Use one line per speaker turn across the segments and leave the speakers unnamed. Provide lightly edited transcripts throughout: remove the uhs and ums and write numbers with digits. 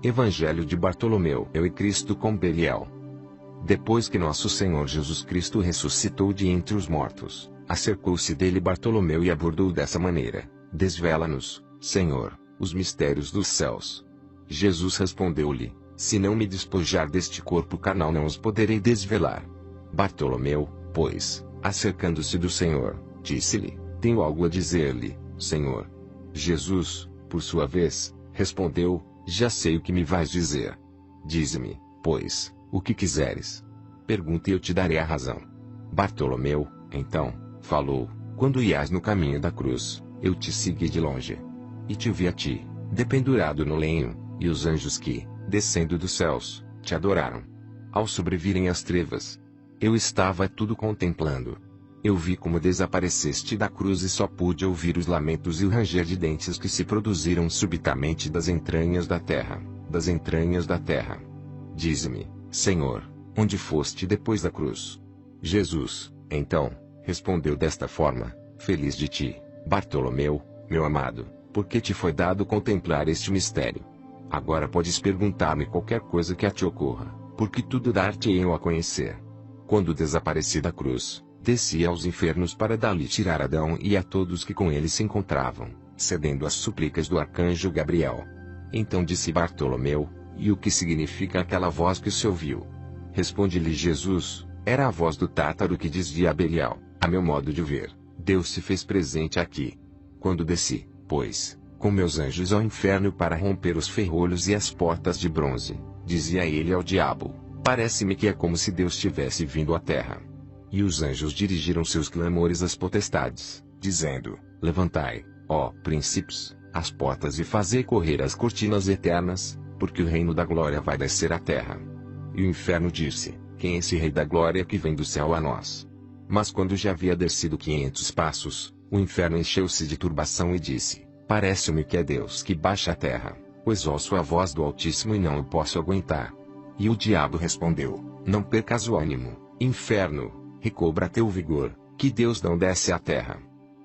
Evangelho de Bartolomeu e Cristo com Belial. Depois que nosso Senhor Jesus Cristo ressuscitou de entre os mortos, acercou-se dele Bartolomeu e abordou dessa maneira: Desvela-nos, Senhor, os mistérios dos céus. Jesus respondeu-lhe: Se não me despojar deste corpo carnal, não os poderei desvelar. Bartolomeu, pois, acercando-se do Senhor, disse-lhe: Tenho algo a dizer-lhe, Senhor. Jesus, por sua vez, respondeu: Já sei o que me vais dizer. Dize-me, pois, o que quiseres. Pergunta e eu te darei a razão. Bartolomeu, então, falou: Quando ias no caminho da cruz, eu te segui de longe. E te vi a ti, dependurado no lenho, e os anjos que, descendo dos céus, te adoraram. Ao sobrevirem as trevas, eu estava tudo contemplando. Eu vi como desapareceste da cruz e só pude ouvir os lamentos e o ranger de dentes que se produziram subitamente das entranhas da terra, das entranhas da terra. Dize-me, Senhor, onde foste depois da cruz? Jesus, então, respondeu desta forma: Feliz de ti, Bartolomeu, meu amado, porque te foi dado contemplar este mistério. Agora podes perguntar-me qualquer coisa que a te ocorra, porque tudo dar-te-ei a conhecer. Quando desapareci da cruz, desci aos infernos para dali tirar Adão e a todos que com ele se encontravam, cedendo às súplicas do arcanjo Gabriel. Então disse Bartolomeu: E o que significa aquela voz que se ouviu? Responde-lhe Jesus: Era a voz do Tártaro que dizia a Belial: A meu modo de ver, Deus se fez presente aqui. Quando desci, pois, com meus anjos ao inferno para romper os ferrolhos e as portas de bronze, dizia ele ao diabo: Parece-me que é como se Deus tivesse vindo à terra. E os anjos dirigiram seus clamores às potestades, dizendo: Levantai, ó príncipes, as portas e fazei correr as cortinas eternas, porque o reino da glória vai descer à terra. E o inferno disse: Quem é esse rei da glória que vem do céu a nós? Mas quando já havia descido 500 passos, o inferno encheu-se de turbação e disse: Parece-me que é Deus que baixa à terra, pois ouço a voz do Altíssimo e não o posso aguentar. E o diabo respondeu: Não percas o ânimo, inferno, recobra teu vigor, que Deus não desce à terra.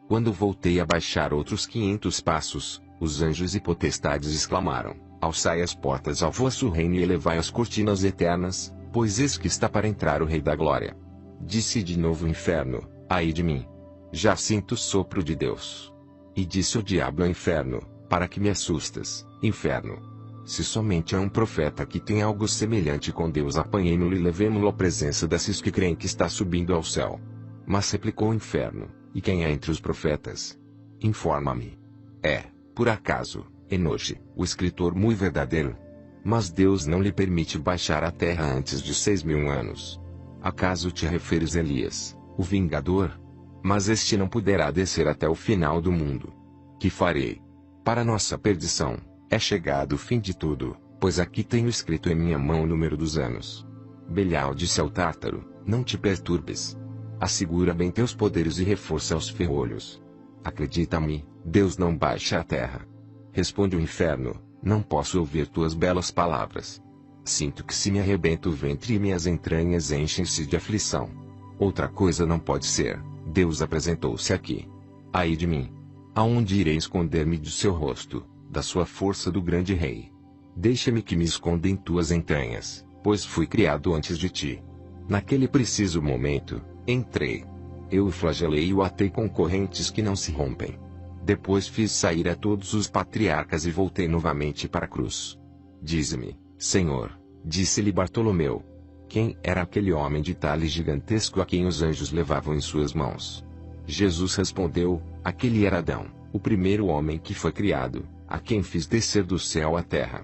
Quando voltei a baixar outros 500 passos, os anjos e potestades exclamaram: Alçai as portas ao vosso reino e elevai as cortinas eternas, pois eis que está para entrar o Rei da Glória. Disse de novo o inferno: Ai de mim! Já sinto o sopro de Deus. E disse o diabo ao inferno: Para que me assustas, inferno? Se somente é um profeta que tem algo semelhante com Deus, apanhemo-lo e levemo-lo à presença desses que creem que está subindo ao céu. Mas replicou o inferno: E quem é entre os profetas? Informa-me. É, por acaso, Enoque, o escritor muito verdadeiro? Mas Deus não lhe permite baixar à terra antes de 6.000 anos. Acaso te referes a Elias, o vingador? Mas este não poderá descer até o final do mundo. Que farei? Para nossa perdição, é chegado o fim de tudo, pois aqui tenho escrito em minha mão o número dos anos. Belial disse ao Tártaro: Não te perturbes. Assegura bem teus poderes e reforça os ferrolhos. Acredita-me, Deus não baixa à terra. Responde o inferno: Não posso ouvir tuas belas palavras. Sinto que se me arrebenta o ventre e minhas entranhas enchem-se de aflição. Outra coisa não pode ser: Deus apresentou-se aqui. Ai de mim! Aonde irei esconder-me do seu rosto, da sua força do grande rei? Deixa-me que me esconda em tuas entranhas, pois fui criado antes de ti. Naquele preciso momento, entrei. Eu o flagelei e o atei com correntes que não se rompem. Depois fiz sair a todos os patriarcas e voltei novamente para a cruz. Dize-me, Senhor, disse-lhe Bartolomeu: Quem era aquele homem de talhe gigantesco a quem os anjos levavam em suas mãos? Jesus respondeu: Aquele era Adão, o primeiro homem que foi criado, a quem fiz descer do céu à terra.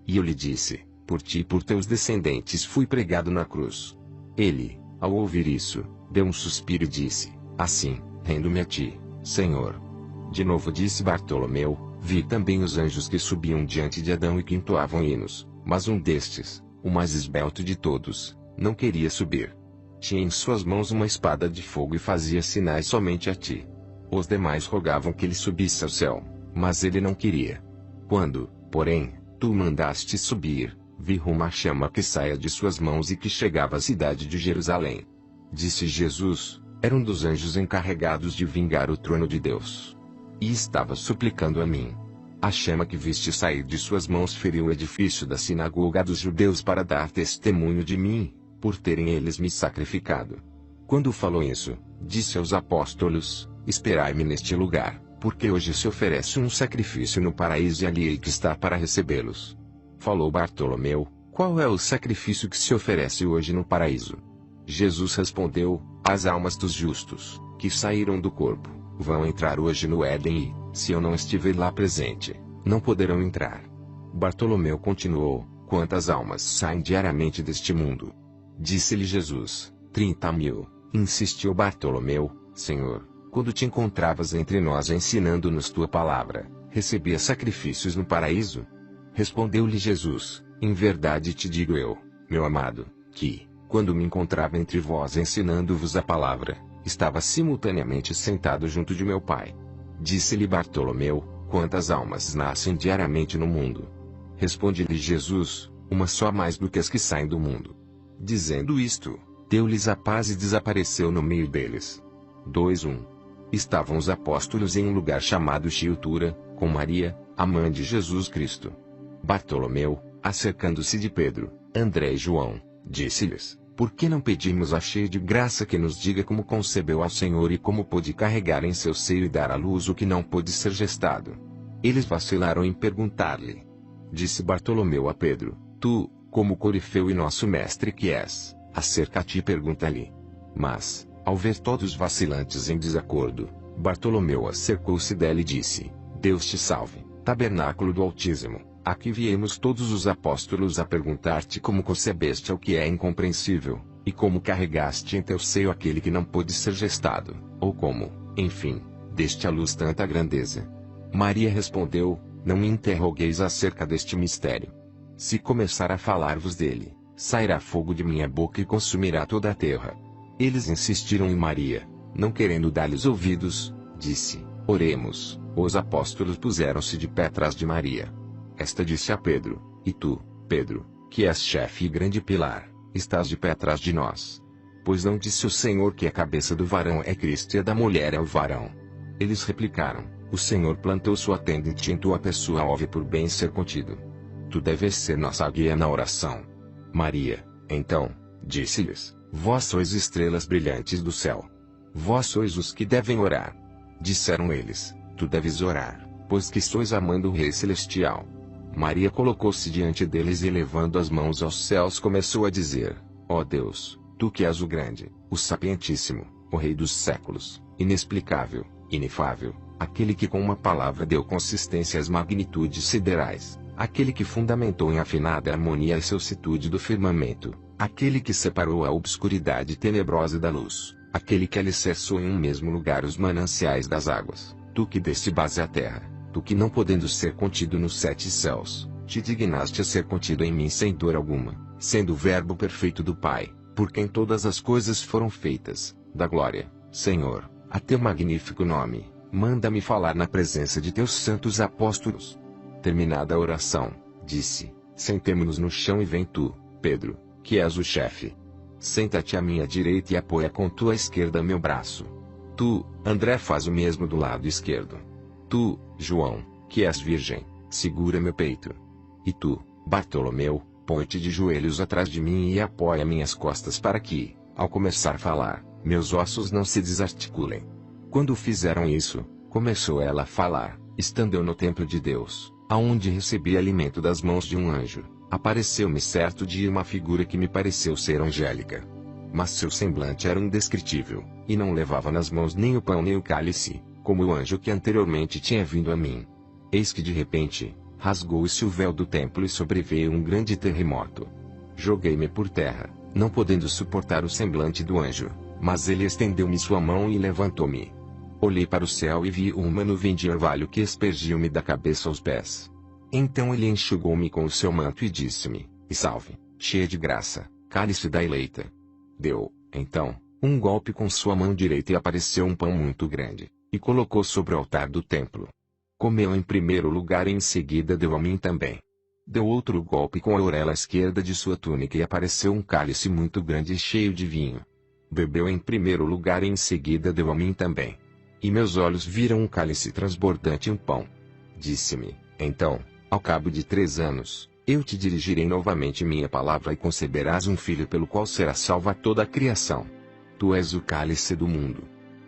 E eu lhe disse: Por ti e por teus descendentes fui pregado na cruz. Ele, ao ouvir isso, deu um suspiro e disse: Assim, rendo-me a ti, Senhor. De novo disse Bartolomeu: Vi também os anjos que subiam diante de Adão e que entoavam hinos, mas um destes, o mais esbelto de todos, não queria subir. Tinha em suas mãos uma espada de fogo e fazia sinais somente a ti. Os demais rogavam que ele subisse ao céu, mas ele não queria. Quando, porém, tu o mandaste subir, vi uma chama que saia de suas mãos e que chegava à cidade de Jerusalém. Disse Jesus: Era um dos anjos encarregados de vingar o trono de Deus. E estava suplicando a mim. A chama que viste sair de suas mãos feriu o edifício da sinagoga dos judeus para dar testemunho de mim, por terem eles me sacrificado. Quando falou isso, disse aos apóstolos: Esperai-me neste lugar, porque hoje se oferece um sacrifício no paraíso e ali hei que estar para recebê-los. Falou Bartolomeu: Qual é o sacrifício que se oferece hoje no paraíso? Jesus respondeu: As almas dos justos, que saíram do corpo, vão entrar hoje no Éden e, se eu não estiver lá presente, não poderão entrar. Bartolomeu continuou: Quantas almas saem diariamente deste mundo? Disse-lhe Jesus: 30.000. Insistiu Bartolomeu: Senhor, quando te encontravas entre nós ensinando-nos tua palavra, recebia sacrifícios no paraíso? Respondeu-lhe Jesus: Em verdade te digo eu, meu amado, que, quando me encontrava entre vós ensinando-vos a palavra, estava simultaneamente sentado junto de meu Pai. Disse-lhe Bartolomeu: Quantas almas nascem diariamente no mundo? Responde-lhe Jesus: Uma só a mais do que as que saem do mundo. Dizendo isto, deu-lhes a paz e desapareceu no meio deles. 2:1. Estavam os apóstolos em um lugar chamado Chiutura, com Maria, a mãe de Jesus Cristo. Bartolomeu, acercando-se de Pedro, André e João, disse-lhes: Por que não pedimos a cheia de graça que nos diga como concebeu ao Senhor e como pôde carregar em seu seio e dar à luz o que não pôde ser gestado? Eles vacilaram em perguntar-lhe. Disse Bartolomeu a Pedro: Tu, como corifeu e nosso mestre que és, acerca a ti pergunta-lhe. Mas, ao ver todos vacilantes em desacordo, Bartolomeu acercou-se dela e disse: Deus te salve, tabernáculo do Altíssimo. Aqui viemos todos os apóstolos a perguntar-te como concebeste ao que é incompreensível, e como carregaste em teu seio aquele que não pôde ser gestado, ou como, enfim, deste à luz tanta grandeza. Maria respondeu: Não me interrogueis acerca deste mistério. Se começar a falar-vos dele, sairá fogo de minha boca e consumirá toda a terra. Eles insistiram em Maria. Não querendo dar-lhes ouvidos, disse: Oremos. Os apóstolos puseram-se de pé atrás de Maria. Esta disse a Pedro: E tu, Pedro, que és chefe e grande pilar, estás de pé atrás de nós. Pois não disse o Senhor que a cabeça do varão é Cristo e a da mulher é o varão? Eles replicaram: O Senhor plantou sua tenda em ti, em tua pessoa ouve por bem ser contido. Tu deves ser nossa guia na oração. Maria, então, disse-lhes: Vós sois estrelas brilhantes do céu. Vós sois os que devem orar. Disseram eles: Tu deves orar, pois que sois a mãe do Rei Celestial. Maria colocou-se diante deles e elevando as mãos aos céus começou a dizer: Ó Deus, tu que és o grande, o sapientíssimo, o Rei dos séculos, inexplicável, inefável, aquele que com uma palavra deu consistência às magnitudes siderais, aquele que fundamentou em afinada harmonia a excelsitude do firmamento, aquele que separou a obscuridade tenebrosa da luz, aquele que alicerçou em um mesmo lugar os mananciais das águas, tu que deste base à terra, tu que não podendo ser contido nos 7 céus, te dignaste a ser contido em mim sem dor alguma, sendo o verbo perfeito do Pai, por quem todas as coisas foram feitas, da glória, Senhor, a teu magnífico nome, manda-me falar na presença de teus santos apóstolos. Terminada a oração, disse: Sentemo-nos no chão e vem tu, Pedro, que és o chefe. Senta-te à minha direita e apoia com tua esquerda meu braço. Tu, André, faz o mesmo do lado esquerdo. Tu, João, que és virgem, segura meu peito. E tu, Bartolomeu, põe-te de joelhos atrás de mim e apoia minhas costas para que, ao começar a falar, meus ossos não se desarticulem. Quando fizeram isso, começou ela a falar, estando eu no templo de Deus, aonde recebi alimento das mãos de um anjo. Apareceu-me certo dia uma figura que me pareceu ser angélica. Mas seu semblante era indescritível, e não levava nas mãos nem o pão nem o cálice, como o anjo que anteriormente tinha vindo a mim. Eis que de repente, rasgou-se o véu do templo e sobreveio um grande terremoto. Joguei-me por terra, não podendo suportar o semblante do anjo, mas ele estendeu-me sua mão e levantou-me. Olhei para o céu e vi uma nuvem de orvalho que espergiu-me da cabeça aos pés. Então ele enxugou-me com o seu manto e disse-me: E salve, cheia de graça, cálice da eleita. Deu, então, um golpe com sua mão direita e apareceu um pão muito grande, e colocou sobre o altar do templo. Comeu em primeiro lugar e em seguida deu a mim também. Deu outro golpe com a orelha esquerda de sua túnica e apareceu um cálice muito grande e cheio de vinho. Bebeu em primeiro lugar e em seguida deu a mim também. E meus olhos viram um cálice transbordante e um pão. Disse-me: Então, ao cabo de 3 anos, eu te dirigirei novamente minha palavra e conceberás um filho pelo qual será salva toda a criação. Tu és o cálice do mundo.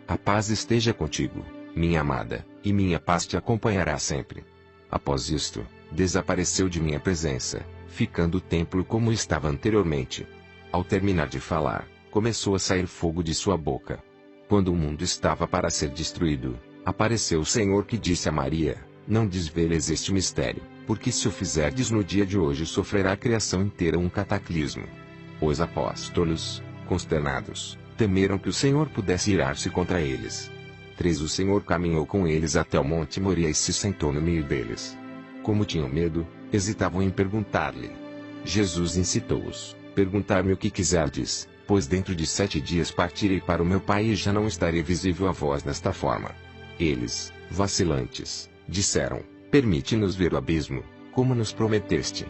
A paz esteja contigo, minha amada, e minha paz te acompanhará sempre. Após isto, desapareceu de minha presença, ficando o templo como estava anteriormente. Ao terminar de falar, começou a sair fogo de sua boca. Quando o mundo estava para ser destruído, apareceu o Senhor que disse a Maria: não desveles este mistério, porque se o fizerdes no dia de hoje sofrerá a criação inteira um cataclismo. Os apóstolos, consternados, temeram que o Senhor pudesse irar-se contra eles. 3 O Senhor caminhou com eles até o Monte Moria e se sentou no meio deles. Como tinham medo, hesitavam em perguntar-lhe. Jesus incitou-os: perguntar-me o que quiserdes, pois dentro de 7 dias partirei para o meu Pai e já não estarei visível a vós desta forma. Eles, vacilantes, disseram: permite-nos ver o abismo, como nos prometeste.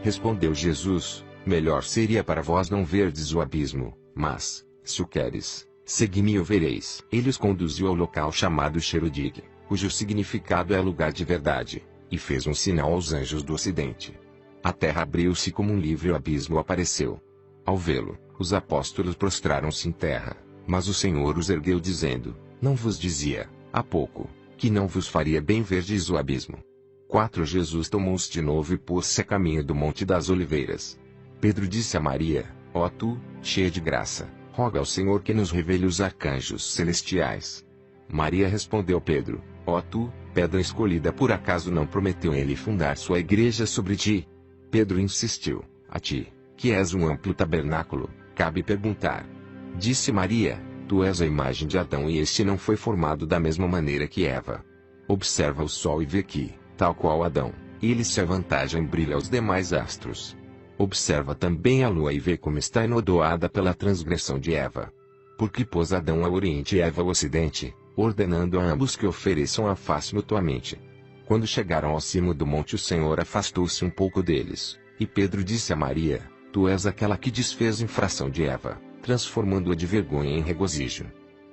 Respondeu Jesus: melhor seria para vós não verdes o abismo, mas, se o queres, segui-me e o vereis. Ele os conduziu ao local chamado Xerodig, cujo significado é lugar de verdade, e fez um sinal aos anjos do ocidente. A terra abriu-se como um livre e o abismo apareceu. Ao vê-lo, os apóstolos prostraram-se em terra, mas o Senhor os ergueu dizendo: não vos dizia, há pouco, que não vos faria bem verdes o abismo. 4 Jesus tomou-os de novo e pôs-se a caminho do Monte das Oliveiras. Pedro disse a Maria: ó tu, cheia de graça, roga ao Senhor que nos revele os arcanjos celestiais. Maria respondeu Pedro: ó tu, pedra escolhida, por acaso não prometeu ele fundar sua igreja sobre ti? Pedro insistiu: a ti, que és um amplo tabernáculo, cabe perguntar. Disse Maria: tu és a imagem de Adão e este não foi formado da mesma maneira que Eva. Observa o sol e vê que, tal qual Adão, ele se avantaja em brilho aos demais astros. Observa também a lua e vê como está enodoada pela transgressão de Eva. Porque pôs Adão ao oriente e Eva ao ocidente, ordenando a ambos que ofereçam a face mutuamente. Quando chegaram ao cimo do monte, o Senhor afastou-se um pouco deles, e Pedro disse a Maria: tu és aquela que desfez infração de Eva, transformando-a de vergonha em regozijo.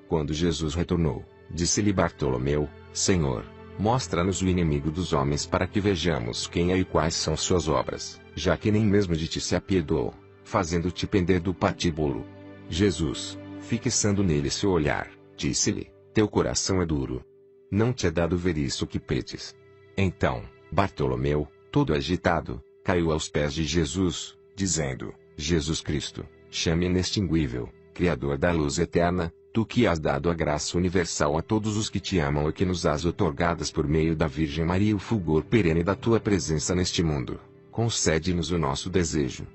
Quando Jesus retornou, disse-lhe Bartolomeu: Senhor, mostra-nos o inimigo dos homens para que vejamos quem é e quais são suas obras, já que nem mesmo de ti se apiedou, fazendo-te pender do patíbulo. Jesus, fixando nele seu olhar, disse-lhe: teu coração é duro. Não te é dado ver isso que pedes. Então, Bartolomeu, todo agitado, caiu aos pés de Jesus, dizendo: Jesus Cristo, chame inextinguível, Criador da luz eterna, tu que has dado a graça universal a todos os que te amam e que nos has otorgadas por meio da Virgem Maria o fulgor perene da tua presença neste mundo, concede-nos o nosso desejo.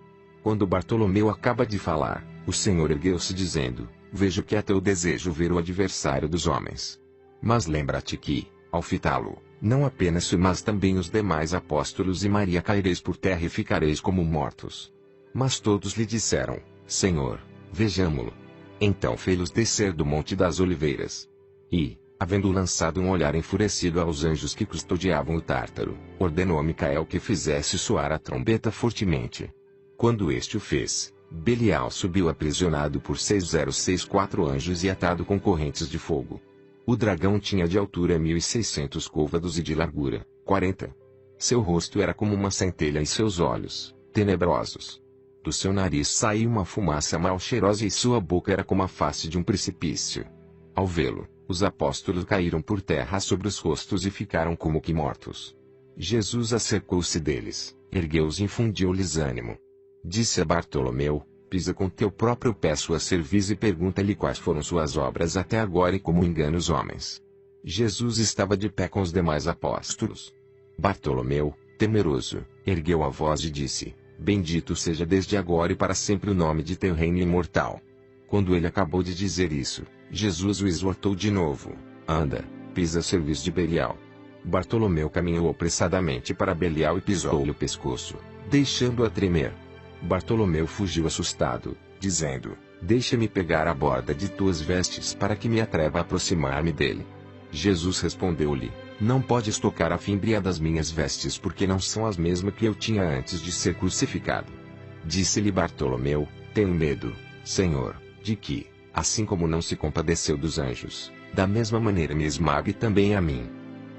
Quando Bartolomeu acaba de falar, o Senhor ergueu-se dizendo: vejo que é teu desejo ver o adversário dos homens. Mas lembra-te que, ao fitá-lo, não apenas tu mas também os demais apóstolos e Maria caireis por terra e ficareis como mortos. Mas todos lhe disseram: Senhor, vejamo-lo. Então fê-los descer do Monte das Oliveiras. E, havendo lançado um olhar enfurecido aos anjos que custodiavam o Tártaro, ordenou a Micael que fizesse soar a trombeta fortemente. Quando este o fez, Belial subiu aprisionado por 6064 anjos e atado com correntes de fogo. O dragão tinha de altura 1600 côvados e de largura 40. Seu rosto era como uma centelha e seus olhos, tenebrosos. Do seu nariz saía uma fumaça mal cheirosa e sua boca era como a face de um precipício. Ao vê-lo, os apóstolos caíram por terra sobre os rostos e ficaram como que mortos. Jesus acercou-se deles, ergueu-os e infundiu-lhes ânimo. Disse a Bartolomeu: pisa com teu próprio pé sua cerviz e pergunta-lhe quais foram suas obras até agora e como engana os homens. Jesus estava de pé com os demais apóstolos. Bartolomeu, temeroso, ergueu a voz e disse: bendito seja desde agora e para sempre o nome de teu reino imortal. Quando ele acabou de dizer isso, Jesus o exortou de novo: anda, pisa a cerviz de Belial. Bartolomeu caminhou apressadamente para Belial e pisou-lhe o pescoço, deixando-o a tremer. Bartolomeu fugiu assustado, dizendo: deixa-me pegar a borda de tuas vestes para que me atreva a aproximar-me dele. Jesus respondeu-lhe: não podes tocar a fímbria das minhas vestes porque não são as mesmas que eu tinha antes de ser crucificado. Disse-lhe Bartolomeu: tenho medo, Senhor, de que, assim como não se compadeceu dos anjos, da mesma maneira me esmague também a mim.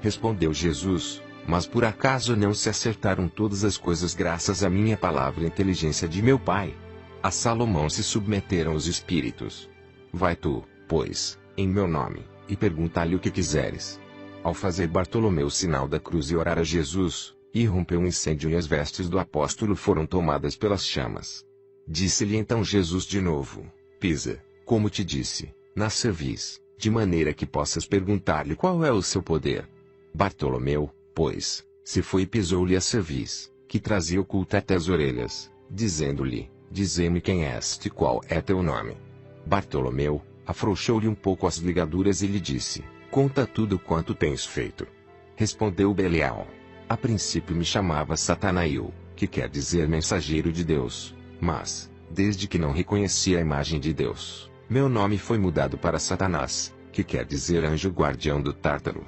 Respondeu Jesus: Mas por acaso não se acertaram todas as coisas graças à minha palavra e inteligência de meu Pai? A Salomão se submeteram os espíritos. Vai tu, pois, em meu nome, e pergunta-lhe o que quiseres. Ao fazer Bartolomeu o sinal da cruz e orar a Jesus, irrompeu um incêndio e as vestes do apóstolo foram tomadas pelas chamas. Disse-lhe então Jesus de novo: Pisa, como te disse, na cerviz, de maneira que possas perguntar-lhe qual é o seu poder. Bartolomeu, pois, se foi e pisou-lhe a cerviz, que trazia oculta até as orelhas, dizendo-lhe: Dize-me quem és e qual é teu nome. Bartolomeu afrouxou-lhe um pouco as ligaduras e lhe disse: Conta tudo quanto tens feito. Respondeu Belial: A princípio me chamava Satanael, que quer dizer mensageiro de Deus, mas, desde que não reconheci a imagem de Deus, meu nome foi mudado para Satanás, que quer dizer anjo guardião do Tártaro.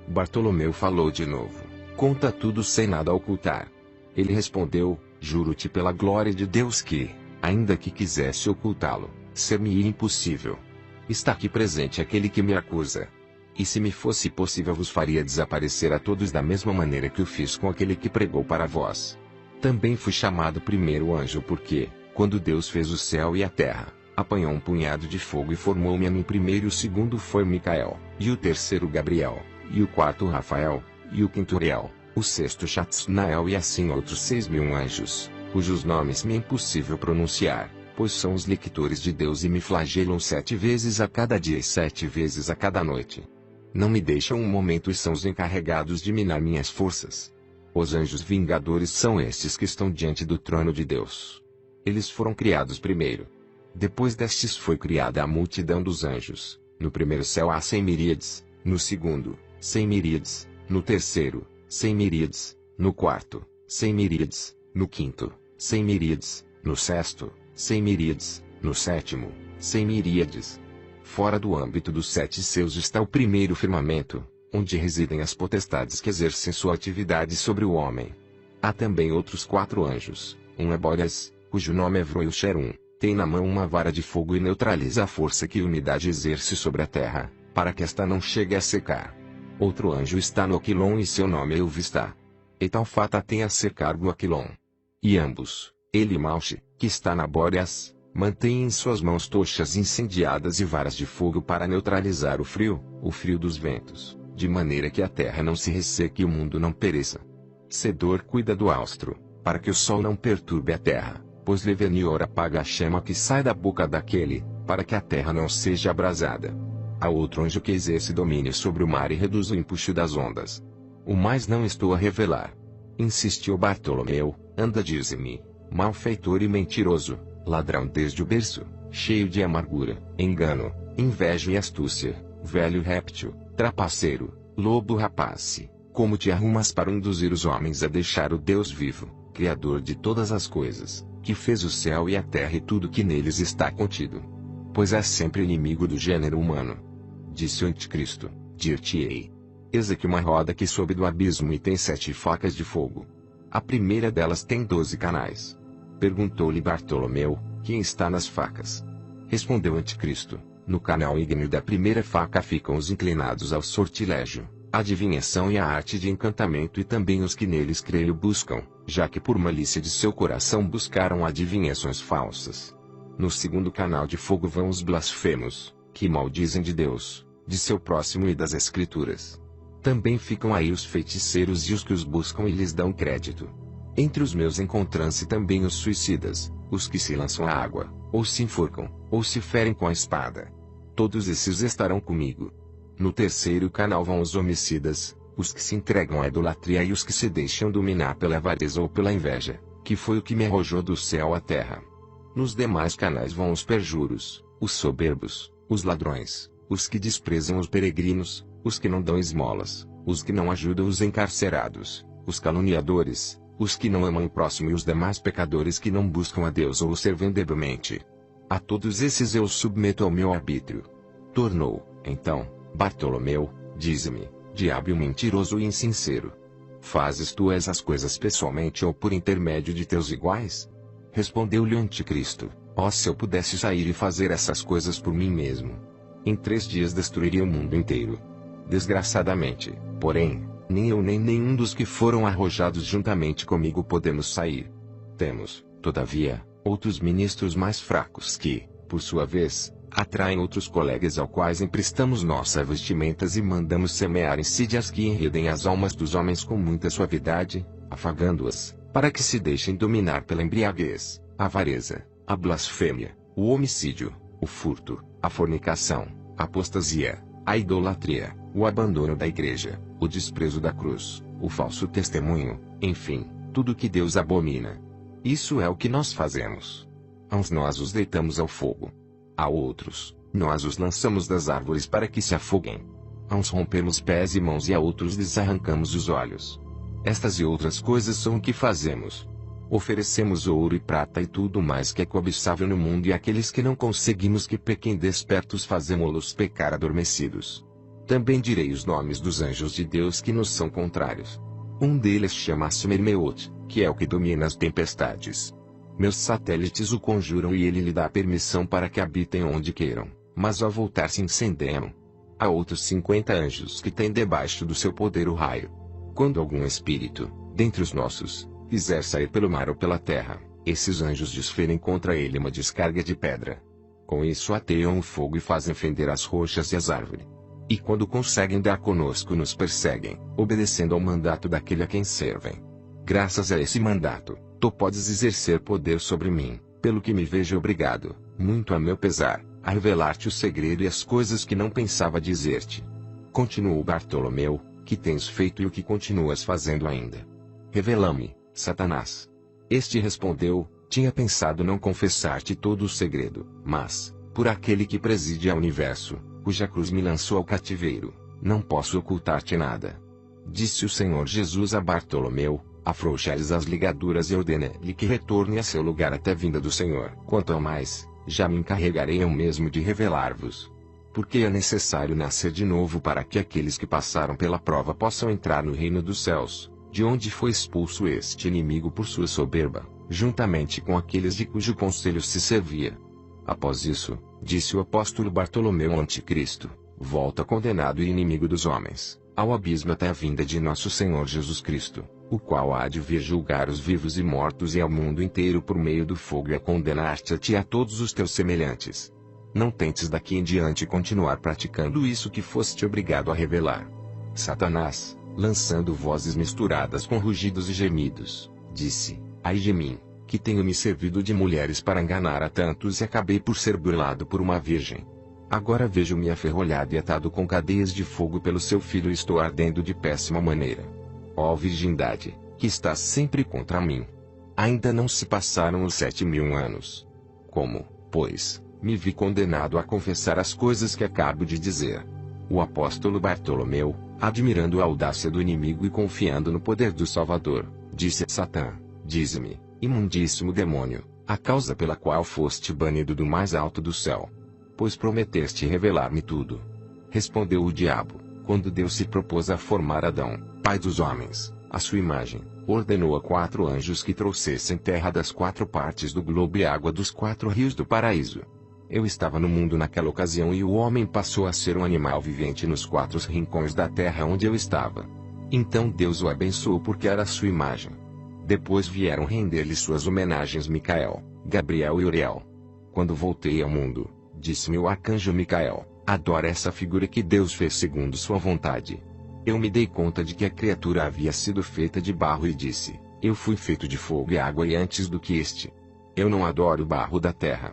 Bartolomeu falou de novo: Conta tudo sem nada ocultar. Ele respondeu: Juro-te pela glória de Deus que, ainda que quisesse ocultá-lo, ser-me-ia impossível. Está aqui presente aquele que me acusa. E se me fosse possível vos faria desaparecer a todos da mesma maneira que o fiz com aquele que pregou para vós. Também fui chamado primeiro anjo porque, quando Deus fez o céu e a terra, apanhou um punhado de fogo e formou-me a mim primeiro, o segundo foi Micael, e o terceiro Gabriel, e o quarto Rafael, e o quinto Uriel, o sexto Chatsnael e assim outros 6.000 anjos, cujos nomes me é impossível pronunciar, pois são os lictores de Deus e me flagelam 7 vezes a cada dia e 7 vezes a cada noite. Não me deixam um momento e são os encarregados de minar minhas forças. Os anjos vingadores são estes que estão diante do trono de Deus. Eles foram criados primeiro. Depois destes foi criada a multidão dos anjos. No primeiro céu há 100 miríades, no segundo, 100 miríades, no terceiro, 100 miríades, no quarto, 100 miríades, no quinto, 100 miríades, no sexto, 100 miríades, no sétimo, 100 miríades. Fora do âmbito dos 7 céus está o primeiro firmamento, onde residem as potestades que exercem sua atividade sobre o homem. Há também outros 4 anjos, um é Bóreas, cujo nome é Vroilcherum, tem na mão uma vara de fogo e neutraliza a força que a umidade exerce sobre a terra, para que esta não chegue a secar. Outro anjo está no Aquilon e seu nome é Elvistá. Etalfata tem a ser cargo Aquilon. E ambos, ele e Malche, que está na Bóreas, mantém em suas mãos tochas incendiadas e varas de fogo para neutralizar o frio dos ventos, de maneira que a terra não se resseque e o mundo não pereça. Sedor cuida do austro, para que o sol não perturbe a terra, pois Levenior apaga a chama que sai da boca daquele, para que a terra não seja abrasada. Há outro anjo que exerce domínio sobre o mar e reduz o empuxo das ondas. O mais não estou a revelar. Insistiu Bartolomeu: Anda, dize-me, malfeitor e mentiroso, ladrão desde o berço, cheio de amargura, engano, inveja e astúcia, velho réptil, trapaceiro, lobo rapace, como te arrumas para induzir os homens a deixar o Deus vivo, Criador de todas as coisas, que fez o céu e a terra e tudo que neles está contido? Pois és sempre inimigo do gênero humano. Disse o Anticristo: Dir-te-ei. Eis aqui uma roda que sobe do abismo e tem 7 facas de fogo. A primeira delas tem 12 canais. Perguntou-lhe Bartolomeu: Quem está nas facas? Respondeu o Anticristo: No canal ígneo da primeira faca ficam os inclinados ao sortilégio, a adivinhação e a arte de encantamento, e também os que neles creem o buscam, já que por malícia de seu coração buscaram adivinhações falsas. No segundo canal de fogo vão os blasfemos, que maldizem de Deus, de seu próximo e das Escrituras. Também ficam aí os feiticeiros e os que os buscam e lhes dão crédito. Entre os meus encontram-se também os suicidas, os que se lançam à água, ou se enforcam, ou se ferem com a espada. Todos esses estarão comigo. No terceiro canal vão os homicidas, os que se entregam à idolatria e os que se deixam dominar pela avareza ou pela inveja, que foi o que me arrojou do céu à terra. Nos demais canais vão os perjuros, os soberbos, os ladrões, os que desprezam os peregrinos, os que não dão esmolas, os que não ajudam os encarcerados, os caluniadores, os que não amam o próximo e os demais pecadores que não buscam a Deus ou o servem debilmente. A todos esses eu submeto ao meu arbítrio. Tornou, então, Bartolomeu: Dize-me, diabo mentiroso e insincero, fazes tu essas coisas pessoalmente ou por intermédio de teus iguais? Respondeu-lhe o Anticristo: Ó, se eu pudesse sair e fazer essas coisas por mim mesmo, em 3 dias destruiria o mundo inteiro. Desgraçadamente, porém, Nem eu nem nenhum dos que foram arrojados juntamente comigo podemos sair. Temos, todavia, outros ministros mais fracos que, por sua vez, atraem outros colegas aos quais emprestamos nossas vestimentas e mandamos semear insídias que enredem as almas dos homens com muita suavidade, afagando-as, para que se deixem dominar pela embriaguez, a avareza, a blasfêmia, o homicídio, o furto, a fornicação, a apostasia, a idolatria, o abandono da igreja, o desprezo da cruz, o falso testemunho, enfim, tudo que Deus abomina. Isso é o que nós fazemos. A uns nós os deitamos ao fogo. A outros, nós os lançamos das árvores para que se afoguem. A uns rompemos pés e mãos e a outros lhes arrancamos os olhos. Estas e outras coisas são o que fazemos. Oferecemos ouro e prata e tudo mais que é cobiçável no mundo, e aqueles que não conseguimos que pequem despertos fazemos-los pecar adormecidos. Também direi os nomes dos anjos de Deus que nos são contrários. Um deles chama-se Mermeot, que é o que domina as tempestades. Meus satélites o conjuram e ele lhe dá permissão para que habitem onde queiram, mas ao voltar se incendiam. Há outros 50 anjos que têm debaixo do seu poder o raio. Quando algum espírito, dentre os nossos, quiser sair pelo mar ou pela terra, esses anjos desferem contra ele uma descarga de pedra. Com isso ateiam o fogo e fazem fender as rochas e as árvores. E quando conseguem dar conosco nos perseguem, obedecendo ao mandato daquele a quem servem. Graças a esse mandato, tu podes exercer poder sobre mim, pelo que me vejo obrigado, muito a meu pesar, a revelar-te o segredo e as coisas que não pensava dizer-te. Continuou Bartolomeu, que tens feito e o que continuas fazendo ainda? Revela-me, Satanás. Este respondeu, tinha pensado não confessar-te todo o segredo, mas, por aquele que preside ao universo, cuja cruz me lançou ao cativeiro, não posso ocultar-te nada. Disse o Senhor Jesus a Bartolomeu, afrouxa-lhes as ligaduras e ordena-lhe que retorne a seu lugar até a vinda do Senhor. Quanto ao mais, já me encarregarei eu mesmo de revelar-vos. Porque é necessário nascer de novo para que aqueles que passaram pela prova possam entrar no reino dos céus, de onde foi expulso este inimigo por sua soberba, juntamente com aqueles de cujo conselho se servia. Após isso, disse o apóstolo Bartolomeu ao anticristo, volta condenado e inimigo dos homens, ao abismo até a vinda de nosso Senhor Jesus Cristo, o qual há de vir julgar os vivos e mortos e ao mundo inteiro por meio do fogo e a condenar-te a ti e a todos os teus semelhantes. Não tentes daqui em diante continuar praticando isso que foste obrigado a revelar. Satanás, lançando vozes misturadas com rugidos e gemidos, disse, ai de mim, que tenho me servido de mulheres para enganar a tantos e acabei por ser burlado por uma virgem. Agora vejo-me aferrolhado e atado com cadeias de fogo pelo seu filho e estou ardendo de péssima maneira. Ó virgindade, que estás sempre contra mim. Ainda não se passaram os 7.000 anos. Como, pois, me vi condenado a confessar as coisas que acabo de dizer. O apóstolo Bartolomeu, admirando a audácia do inimigo e confiando no poder do Salvador, disse a Satã, dize-me, imundíssimo demônio, a causa pela qual foste banido do mais alto do céu. Pois prometeste revelar-me tudo. Respondeu o diabo, quando Deus se propôs a formar Adão, pai dos homens, à sua imagem, ordenou a 4 anjos que trouxessem terra das 4 partes do globo e água dos 4 rios do paraíso. Eu estava no mundo naquela ocasião e o homem passou a ser um animal vivente nos 4 rincões da terra onde eu estava. Então Deus o abençoou porque era a sua imagem. Depois vieram render-lhe suas homenagens Micael, Gabriel e Uriel. Quando voltei ao mundo, disse-me o arcanjo Micael, adora essa figura que Deus fez segundo sua vontade. Eu me dei conta de que a criatura havia sido feita de barro e disse, eu fui feito de fogo e água e antes do que este. Eu não adoro o barro da terra.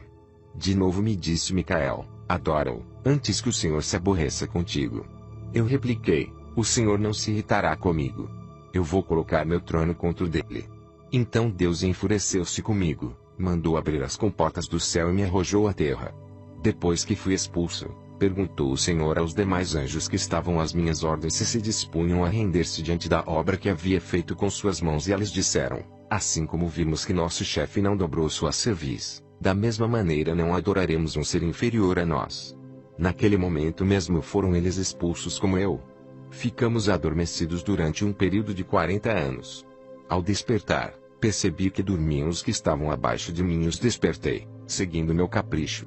De novo me disse Micael, adora-o, antes que o Senhor se aborreça contigo. Eu repliquei, o Senhor não se irritará comigo. Eu vou colocar meu trono contra o dele. Então Deus enfureceu-se comigo, mandou abrir as comportas do céu e me arrojou à terra. Depois que fui expulso, perguntou o Senhor aos demais anjos que estavam às minhas ordens se dispunham a render-se diante da obra que havia feito com suas mãos e eles disseram, assim como vimos que nosso chefe não dobrou sua cerviz, da mesma maneira não adoraremos um ser inferior a nós. Naquele momento mesmo foram eles expulsos como eu. Ficamos adormecidos durante um período de 40 anos. Ao despertar, percebi que dormiam os que estavam abaixo de mim e os despertei, seguindo meu capricho.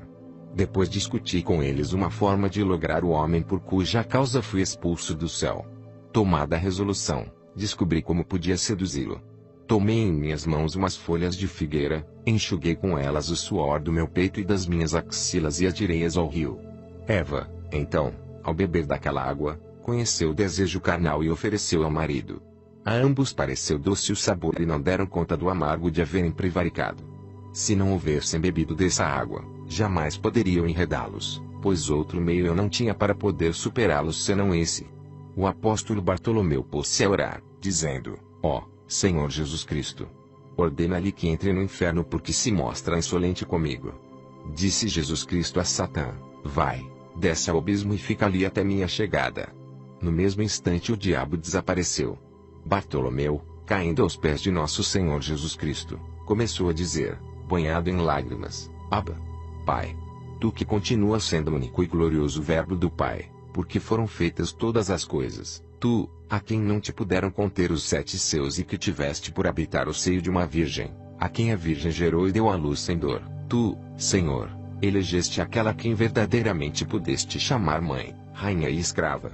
Depois discuti com eles uma forma de lograr o homem por cuja causa fui expulso do céu. Tomada a resolução, descobri como podia seduzi-lo. Tomei em minhas mãos umas folhas de figueira, enxuguei com elas o suor do meu peito e das minhas axilas e atirei-as ao rio. Eva, então, ao beber daquela água, conheceu o desejo carnal e ofereceu ao marido. A ambos pareceu doce o sabor e não deram conta do amargo de haverem prevaricado. Se não houvessem bebido dessa água, jamais poderiam enredá-los, pois outro meio eu não tinha para poder superá-los senão esse. O apóstolo Bartolomeu pôs-se a orar, dizendo: ó Senhor Jesus Cristo, ordena-lhe que entre no inferno porque se mostra insolente comigo. Disse Jesus Cristo a Satã: vai, desce ao abismo e fica ali até minha chegada. No mesmo instante o diabo desapareceu. Bartolomeu, caindo aos pés de nosso Senhor Jesus Cristo, começou a dizer, banhado em lágrimas: Abba, Pai, tu que continuas sendo o único e glorioso Verbo do Pai, porque foram feitas todas as coisas, tu, a quem não te puderam conter os 7 seus e que tiveste por habitar o seio de uma virgem, a quem a virgem gerou e deu à luz sem dor, tu, Senhor, elegeste aquela a quem verdadeiramente pudeste chamar mãe, rainha e escrava.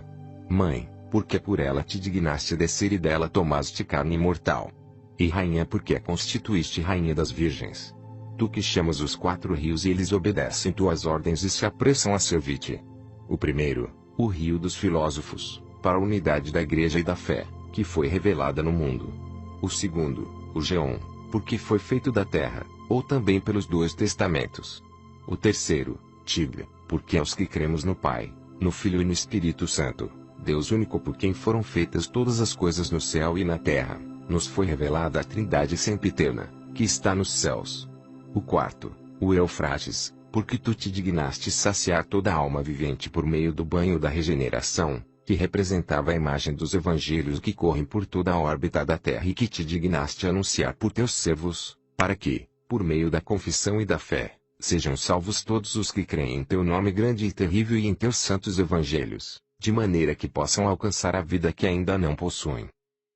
Mãe, porque por ela te dignaste descer e dela tomaste carne imortal. E rainha porque a constituíste rainha das virgens. Tu que chamas os 4 rios e eles obedecem tuas ordens e se apressam a servir-te. O primeiro, o rio dos filósofos, para a unidade da igreja e da fé, que foi revelada no mundo. O segundo, o Geom, porque foi feito da terra, ou também pelos 2 testamentos. O terceiro, Tigre, porque aos que cremos no Pai, no Filho e no Espírito Santo, Deus único por quem foram feitas todas as coisas no céu e na terra, nos foi revelada a Trindade sempiterna, que está nos céus. O quarto, o Eufrates, porque tu te dignaste saciar toda a alma vivente por meio do banho da regeneração, que representava a imagem dos evangelhos que correm por toda a órbita da terra e que te dignaste anunciar por teus servos, para que, por meio da confissão e da fé, sejam salvos todos os que creem em teu nome grande e terrível e em teus santos evangelhos, de maneira que possam alcançar a vida que ainda não possuem.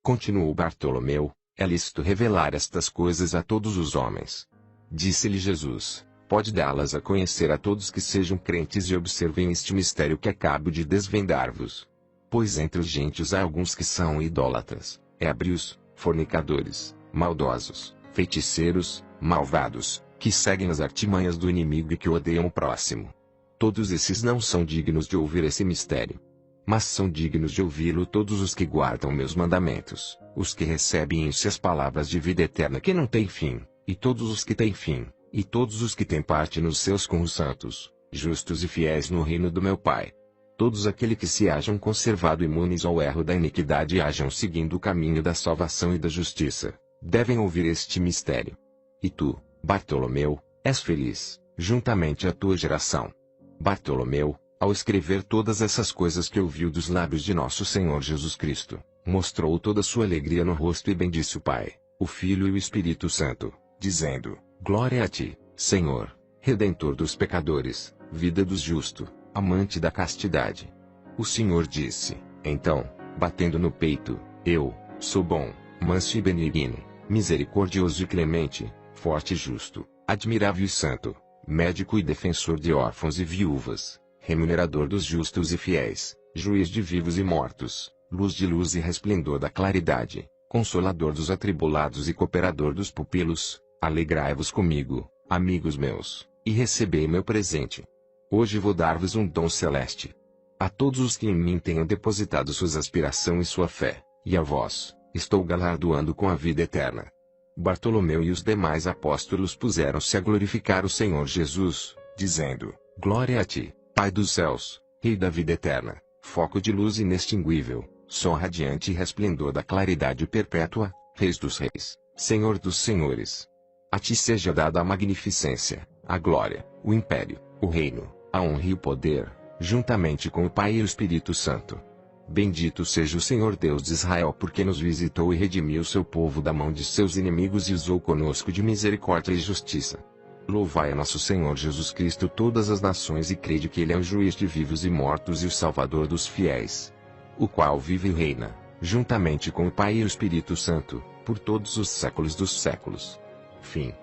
Continuou Bartolomeu, é lícito revelar estas coisas a todos os homens. Disse-lhe Jesus: pode dá-las a conhecer a todos que sejam crentes e observem este mistério que acabo de desvendar-vos. Pois entre os gentios há alguns que são idólatras, ébrios, fornicadores, maldosos, feiticeiros, malvados, que seguem as artimanhas do inimigo e que odeiam o próximo. Todos esses não são dignos de ouvir esse mistério. Mas são dignos de ouvi-lo todos os que guardam meus mandamentos, os que recebem em si as palavras de vida eterna que não têm fim, e todos os que têm fim, e todos os que têm parte nos seus com os santos, justos e fiéis no reino do meu Pai. Todos aqueles que se hajam conservado imunes ao erro da iniquidade e hajam seguindo o caminho da salvação e da justiça, devem ouvir este mistério. E tu, Bartolomeu, és feliz, juntamente à tua geração. Bartolomeu, ao escrever todas essas coisas que ouviu dos lábios de nosso Senhor Jesus Cristo, mostrou toda a sua alegria no rosto e bendisse o Pai, o Filho e o Espírito Santo, dizendo: glória a ti, Senhor, Redentor dos pecadores, vida dos justos, amante da castidade. O Senhor disse, então, batendo no peito: eu sou bom, manso e benigno, misericordioso e clemente, forte e justo, admirável e santo, médico e defensor de órfãos e viúvas, remunerador dos justos e fiéis, juiz de vivos e mortos, luz de luz e resplendor da claridade, consolador dos atribulados e cooperador dos pupilos. Alegrai-vos comigo, amigos meus, e recebei meu presente. Hoje vou dar-vos um dom celeste. A todos os que em mim tenham depositado suas aspirações e sua fé, e a vós, estou galardoando com a vida eterna. Bartolomeu e os demais apóstolos puseram-se a glorificar o Senhor Jesus, dizendo: glória a ti, Pai dos céus, Rei da vida eterna, foco de luz inextinguível, sol radiante e resplendor da claridade perpétua, Reis dos reis, Senhor dos senhores. A ti seja dada a magnificência, a glória, o império, o reino, a honra e o poder, juntamente com o Pai e o Espírito Santo. Bendito seja o Senhor Deus de Israel, porque nos visitou e redimiu seu povo da mão de seus inimigos e usou conosco de misericórdia e justiça. Louvai a nosso Senhor Jesus Cristo todas as nações e crede que Ele é o juiz de vivos e mortos e o Salvador dos fiéis. O qual vive e reina, juntamente com o Pai e o Espírito Santo, por todos os séculos dos séculos. Fim.